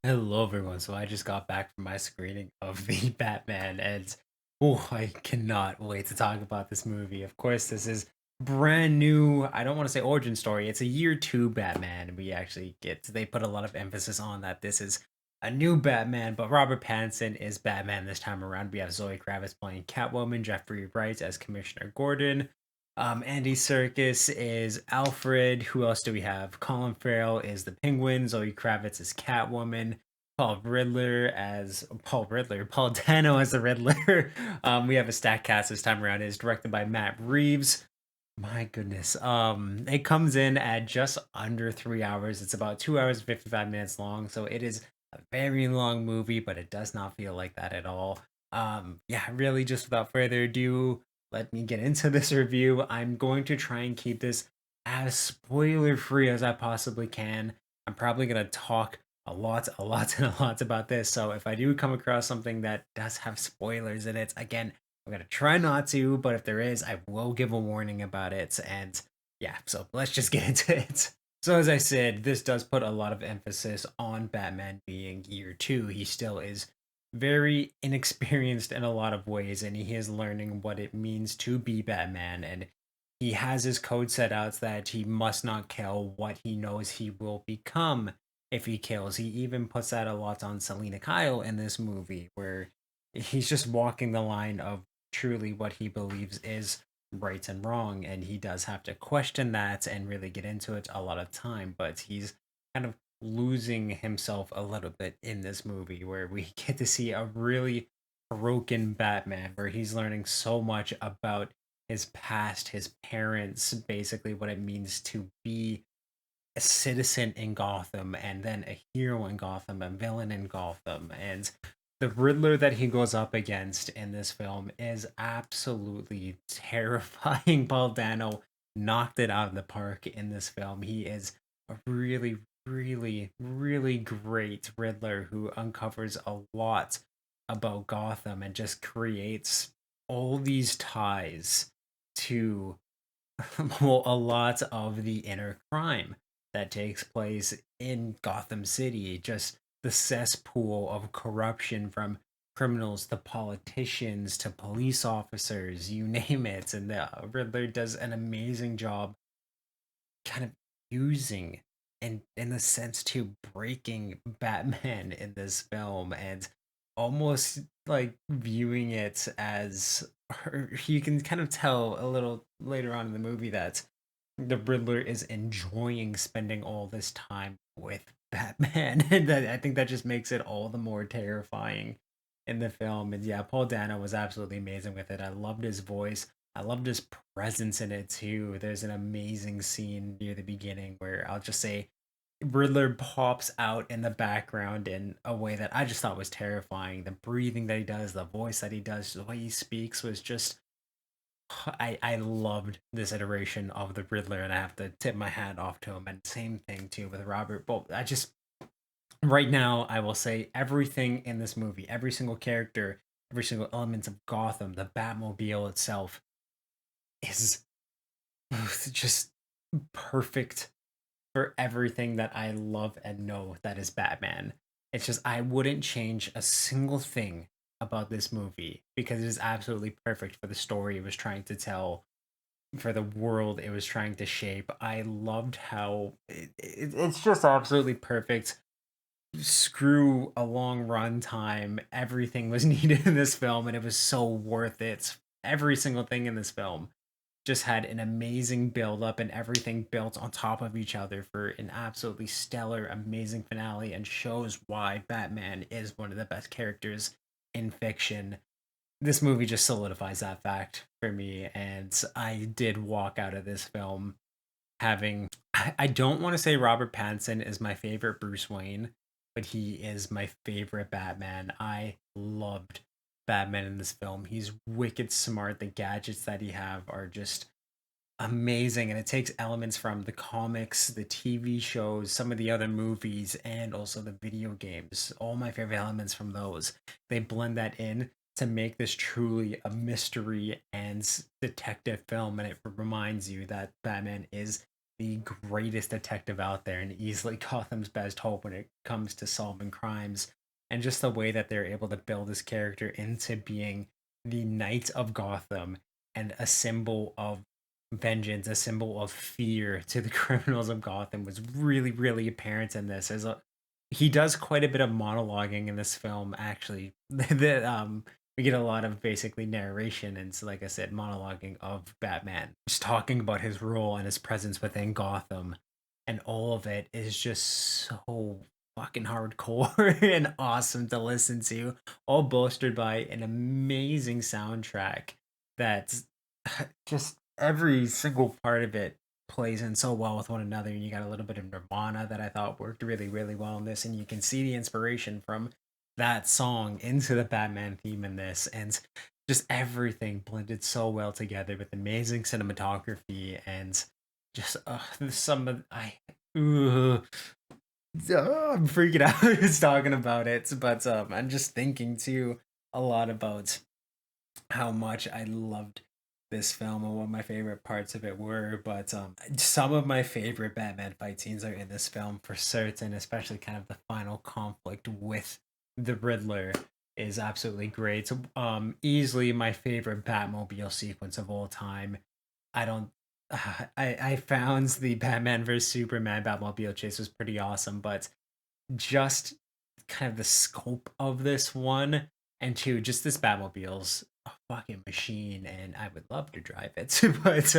Hello, everyone. So I just got back from my screening of the Batman, and oh, I cannot wait to talk about this movie. Of course, this is brand new. I don't want to say origin story. It's a year two Batman. We actually get they put a lot of emphasis on that this is a new Batman, but Robert Pattinson is Batman this time around. We have Zoe Kravitz playing Catwoman, Jeffrey Wright as Commissioner Gordon. Andy Serkis is Alfred. Who else do we have? Colin Farrell is the Penguin. Zoe Kravitz is Catwoman. Paul Riddler. Paul Dano as the Riddler. We have a stack cast this time around. It is directed by Matt Reeves. My goodness. It comes in at just under 3 hours. It's about 2 hours and 55 minutes long. So it is a very long movie, but it does not feel like that at all. Yeah, really, just without further ado, let me get into this review. I'm going to try and keep this as spoiler free as I possibly can. I'm probably going to talk and a lot about this. So if I do come across something that does have spoilers in it, again, I'm gonna try not to, but if there is, I will give a warning about it. And yeah, so let's just get into it. So as I said, this does put a lot of emphasis on Batman being year two. He still is very inexperienced in a lot of ways, and he is learning what it means to be Batman. And he has his code set out that he must not kill what he knows he will become if he kills. He even puts that a lot on Selena Kyle in this movie, where he's just walking the line of truly what he believes is right and wrong, and he does have to question that and really get into it a lot of time, but he's kind of losing himself a little bit in this movie, where we get to see a really broken Batman, where he's learning so much about his past, his parents, basically what it means to be a citizen in Gotham and then a hero in Gotham, a villain in Gotham. And the Riddler that he goes up against in this film is absolutely terrifying. Paul Dano knocked it out of the park in this film. He is a really, really, really great Riddler who uncovers a lot about Gotham and just creates all these ties to well, a lot of the inner crime that takes place in Gotham City, just the cesspool of corruption from criminals to politicians to police officers, you name it. And the Riddler does an amazing job kind of using and in the sense to breaking Batman in this film and almost like viewing it as you can kind of tell a little later on in the movie that the Riddler is enjoying spending all this time with Batman. And that, I think that just makes it all the more terrifying in the film. And yeah, Paul Dano was absolutely amazing with it. I loved his voice. I loved his presence in it too. There's an amazing scene near the beginning where I'll just say Riddler pops out in the background in a way that I just thought was terrifying. The breathing that he does, the voice that he does, the way he speaks was just I loved this iteration of the Riddler, and I have to tip my hat off to him. And same thing too with Robert. But I just right now I will say everything in this movie, every single character, every single element of Gotham, the Batmobile itself is just perfect for everything that I love and know that is Batman. It's just I wouldn't change a single thing about this movie because it is absolutely perfect for the story it was trying to tell, for the world it was trying to shape. I loved how it's just absolutely perfect. Screw a long run time. Everything was needed in this film, and it was so worth it. Every single thing in this film just had an amazing build up and everything built on top of each other for an absolutely stellar, amazing finale, and shows why Batman is one of the best characters in fiction. This movie just solidifies that fact for me, and I did walk out of this film having I don't want to say Robert Pattinson is my favorite Bruce Wayne, but he is my favorite Batman. I loved Batman in this film. He's wicked smart. The gadgets that he have are just amazing, and it takes elements from the comics, the TV shows, some of the other movies, and also the video games. All my favorite elements from those. They blend that in to make this truly a mystery and detective film, and it reminds you that Batman is the greatest detective out there and easily Gotham's best hope when it comes to solving crimes. And just the way that they're able to build this character into being the Knight of Gotham and a symbol of vengeance, a symbol of fear to the criminals of Gotham was really, really apparent in this. He does quite a bit of monologuing in this film, actually. that we get a lot of basically narration and so, like I said, monologuing of Batman, just talking about his role and his presence within Gotham, and all of it is just so fucking hardcore and awesome to listen to, all bolstered by an amazing soundtrack that's just every single part of it plays in so well with one another. And you got a little bit of Nirvana that I thought worked really, really well in this, and you can see the inspiration from that song into the Batman theme in this, and just everything blended so well together with amazing cinematography and just some of ugh, I'm freaking out just talking about it, but I'm just thinking too a lot about how much I loved this film and what my favorite parts of it were. But some of my favorite Batman fight scenes are in this film for certain, especially kind of the final conflict with the Riddler is absolutely great. So, easily my favorite Batmobile sequence of all time. I don't. I found the Batman vs Superman Batmobile chase was pretty awesome, but just kind of the scope of this one, and two, just this Batmobile's a fucking machine, and I would love to drive it. But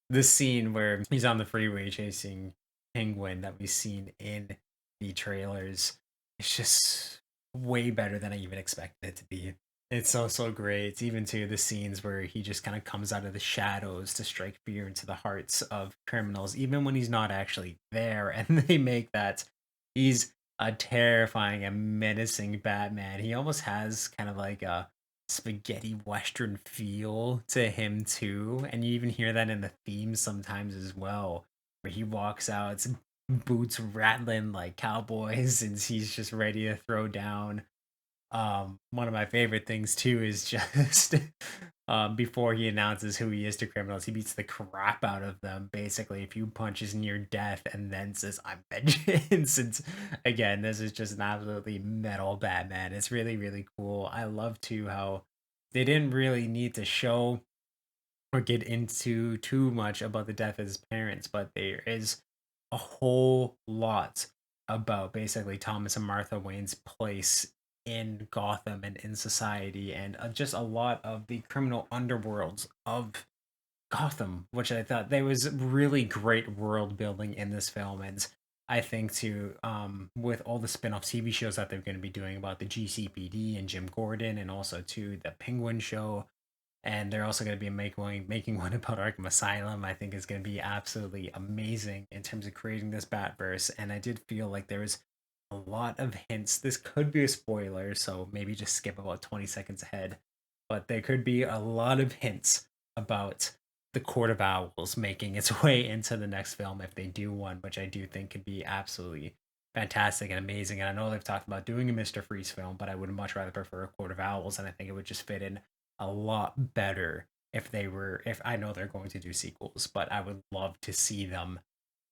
the scene where he's on the freeway chasing Penguin that we've seen in the trailers, it's just way better than I even expected it to be. It's so so great. Even to the scenes where he just kind of comes out of the shadows to strike fear into the hearts of criminals, even when he's not actually there, and they make that he's a terrifying and menacing Batman. He almost has kind of like a spaghetti western feel to him too, and you even hear that in the theme sometimes as well, where he walks out, it's boots rattling like cowboys, and he's just ready to throw down. One of my favorite things too is just before he announces who he is to criminals, he beats the crap out of them basically a few punches near death and then says, "I'm vengeance." And again, this is just an absolutely metal Batman. It's really, really cool. I love too how they didn't really need to show or get into too much about the death of his parents, but there is a whole lot about basically Thomas and Martha Wayne's place in Gotham and in society, and just a lot of the criminal underworlds of Gotham, which I thought there was really great world building in this film. And I think too, with all the spin-off TV shows that they're going to be doing about the GCPD and Jim Gordon, and also to the Penguin show, and they're also going to be making one about Arkham Asylum. I think is going to be absolutely amazing in terms of creating this Batverse. And I did feel like there was a lot of hints. This could be a spoiler, so maybe just skip about 20 seconds ahead. But there could be a lot of hints about the Court of Owls making its way into the next film if they do one, which I do think could be absolutely fantastic and amazing. And I know they've talked about doing a Mr. Freeze film, but I would much rather prefer a Court of Owls, and I think it would just fit in a lot better if they were, if I know they're going to do sequels, but I would love to see them,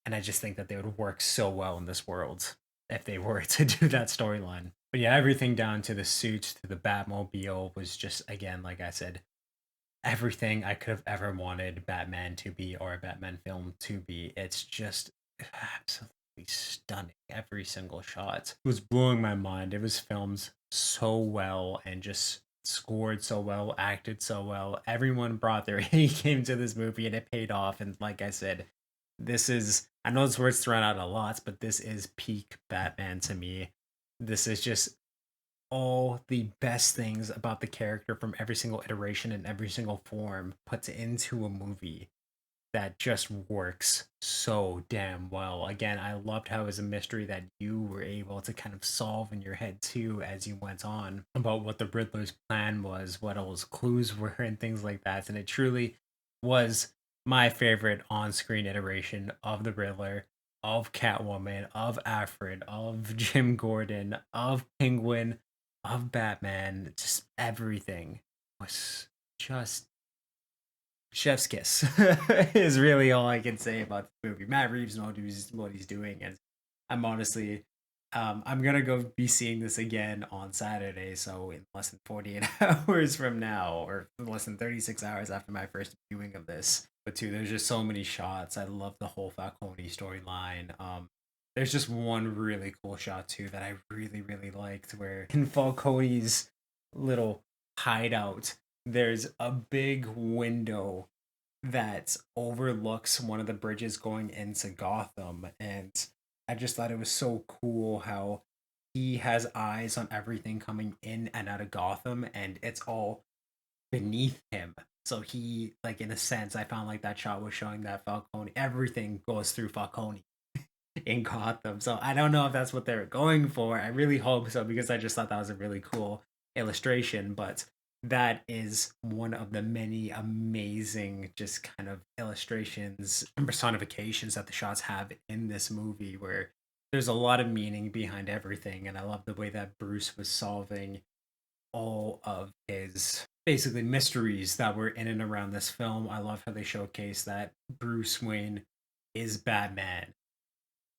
and I just think that they would work so well in this world if they were to do that storyline. But yeah, everything down to the suits to the Batmobile was just, again, like I said, everything I could have ever wanted Batman to be or a Batman film to be. It's just absolutely stunning. Every single shot was blowing my mind. It was filmed so well and just scored so well, acted so well. Everyone brought their A game to this movie, and it paid off. And like I said, this is, I know this word's thrown out a lot, but this is peak Batman to me. This is just all the best things about the character from every single iteration and every single form put into a movie that just works so damn well. Again, I loved how it was a mystery that you were able to kind of solve in your head too as you went on about what the Riddler's plan was, what all his clues were, and things like that. And it truly was my favorite on screen iteration of the Riddler, of Catwoman, of Alfred, of Jim Gordon, of Penguin, of Batman. Just everything was just chef's kiss is really all I can say about the movie. Matt Reeves knows what he's doing, and I'm honestly, I'm gonna go be seeing this again on Saturday. So in less than 48 hours from now, or less than 36 hours after my first viewing of this. But too, there's just so many shots. I love the whole Falcone storyline. There's just one really cool shot too that I really liked, where in Falcone's little hideout, there's a big window that overlooks one of the bridges going into Gotham. And I just thought it was so cool how he has eyes on everything coming in and out of Gotham, and it's all beneath him. So he, like, in a sense, I found like that shot was showing that Falcone, everything goes through Falcone in Gotham. So I don't know if that's what they're going for. I really hope so, because I just thought that was a really cool illustration. But that is one of the many amazing just kind of illustrations and personifications that the shots have in this movie, where there's a lot of meaning behind everything. And I love the way that Bruce was solving all of his basically mysteries that were in and around this film. I love how they showcase that Bruce Wayne is Batman,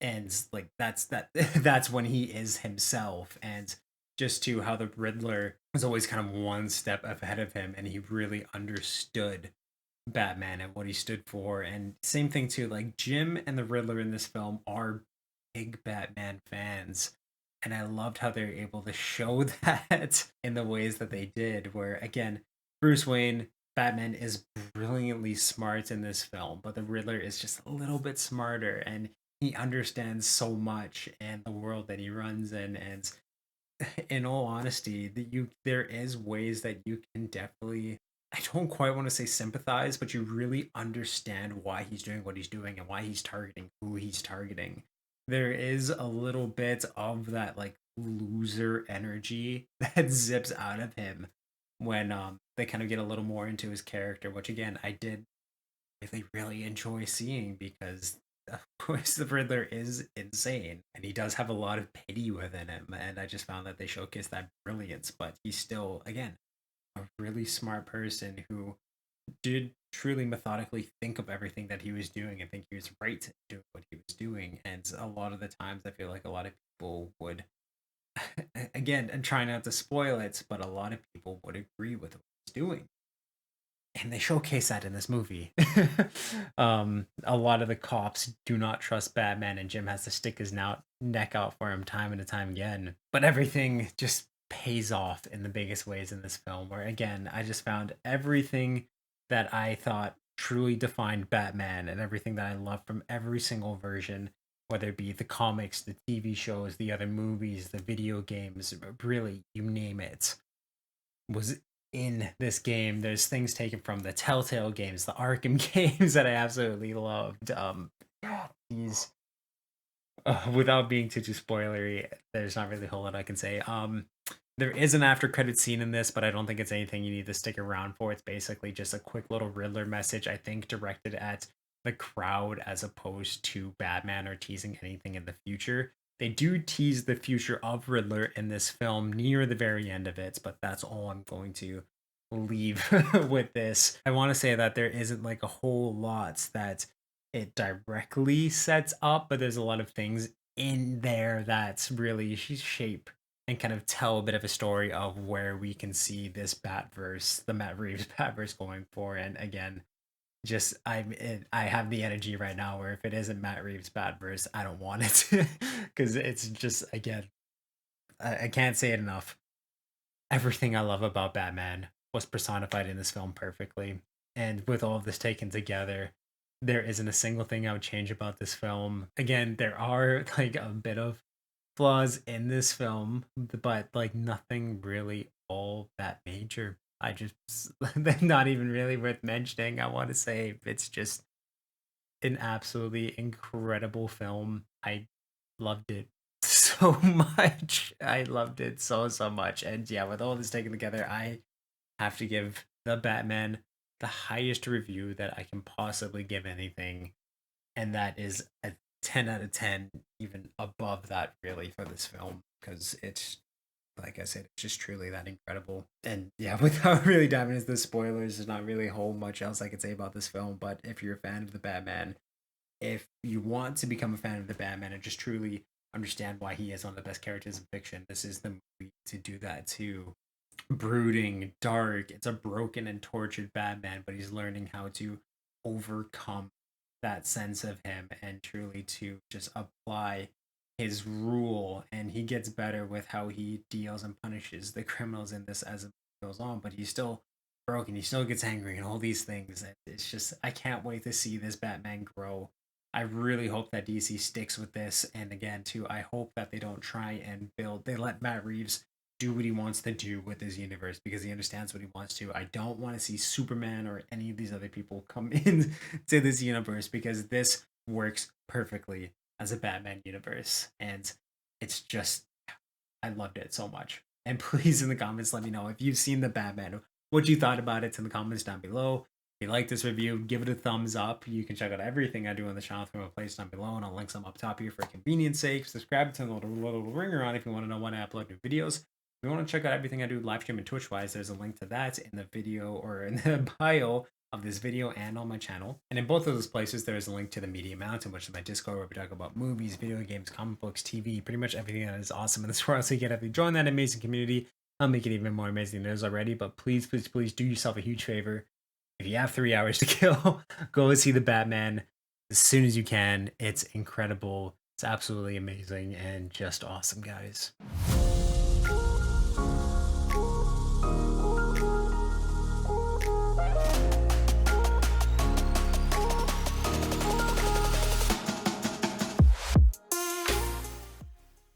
and like that's that's when he is himself. And just to how the Riddler was always kind of one step ahead of him, and he really understood Batman and what he stood for. And same thing too, like Jim and the Riddler in this film are big Batman fans, and I loved how they're able to show that in the ways that they did, where again, Bruce Wayne, Batman is brilliantly smart in this film, but the Riddler is just a little bit smarter, and he understands so much and the world that he runs in. And in all honesty, there is ways that you can definitely, I don't quite want to say sympathize, but you really understand why he's doing what he's doing and why he's targeting who he's targeting. There is a little bit of that like loser energy that zips out of him when they kind of get a little more into his character, which again I did really enjoy seeing, because of course the Riddler is insane and he does have a lot of pity within him, and I just found that they showcase that brilliance. But he's still again a really smart person who did truly methodically think of everything that he was doing and think he was right to do what he was doing. And a lot of the times I feel like a lot of people would again, and try not to spoil it, but a lot of people would agree with what he's doing, and they showcase that in this movie. A lot of the cops do not trust Batman, and Jim has to stick his neck out for him time and time again. But everything just pays off in the biggest ways in this film, where again, I just found everything that I thought truly defined Batman and everything that I love from every single version, whether it be the comics, the TV shows, the other movies, the video games, really, you name it, was in this game. There's things taken from the Telltale games, the Arkham games that I absolutely loved. These without being too spoilery, there's not really a whole lot I can say. There is an after credit scene in this, but I don't think it's anything you need to stick around for. It's basically just a quick little Riddler message, I think, directed at the crowd as opposed to Batman or teasing anything in the future. They do tease the future of Riddler in this film near the very end of it, but that's all I'm going to leave with this. I want to say that there isn't like a whole lot that it directly sets up, but there's a lot of things in there that's really shape and kind of tell a bit of a story of where we can see this Batverse, the Matt Reeves Batverse going for. And again, just I have the energy right now where if it isn't Matt Reeves Batverse, I don't want it, because it's just again, I can't say it enough. Everything I love about Batman was personified in this film perfectly. And with all of this taken together, there isn't a single thing I would change about this film. Again, there are like a bit of flaws in this film, but like nothing really all that major. I just not even really worth mentioning. I want to say it's just an absolutely incredible film. I loved it so much. I loved it so much. And yeah, with all this taken together, I have to give the Batman the highest review that I can possibly give anything, and that is a 10 out of 10, even above that really, for this film, because it's like I said, it's just truly that incredible. And yeah, without really diving into the spoilers, there's not really a whole much else I could say about this film. But if you're a fan of the Batman, if you want to become a fan of the Batman and just truly understand why he is one of the best characters in fiction, this is the movie to do that too. Brooding, dark. It's a broken and tortured Batman, but he's learning how to overcome that sense of him and truly to just apply his rule. And he gets better with how he deals and punishes the criminals in this as it goes on, but he's still broken. He still gets angry and all these things. And it's just, I can't wait to see this Batman grow. I really hope that DC sticks with this. And again, too, I hope that they don't try and they let Matt Reeves do what he wants to do with his universe because he understands what he wants to. I don't want to see Superman or any of these other people come into this universe because this works perfectly as a Batman universe. And it's just, I loved it so much. And please, in the comments, let me know if you've seen the Batman, what you thought about it in the comments down below. If you like this review, give it a thumbs up. You can check out everything I do on the channel from a place down below, and I'll link some up top here for convenience sake. Subscribe to the little ringer on if you want to know when I upload new videos. If you want to check out everything I do live stream and Twitch wise, there's a link to that in the video or in the bio of this video and on my channel. And in both of those places, there's a link to the Media Mountain, which is my Discord where we talk about movies, video games, comic books, TV, pretty much everything that is awesome in this world. So you can definitely join that amazing community. I'll make it even more amazing than it is already. But please, please, please do yourself a huge favor. If you have 3 hours to kill, go see the Batman as soon as you can. It's incredible. It's absolutely amazing and just awesome, guys.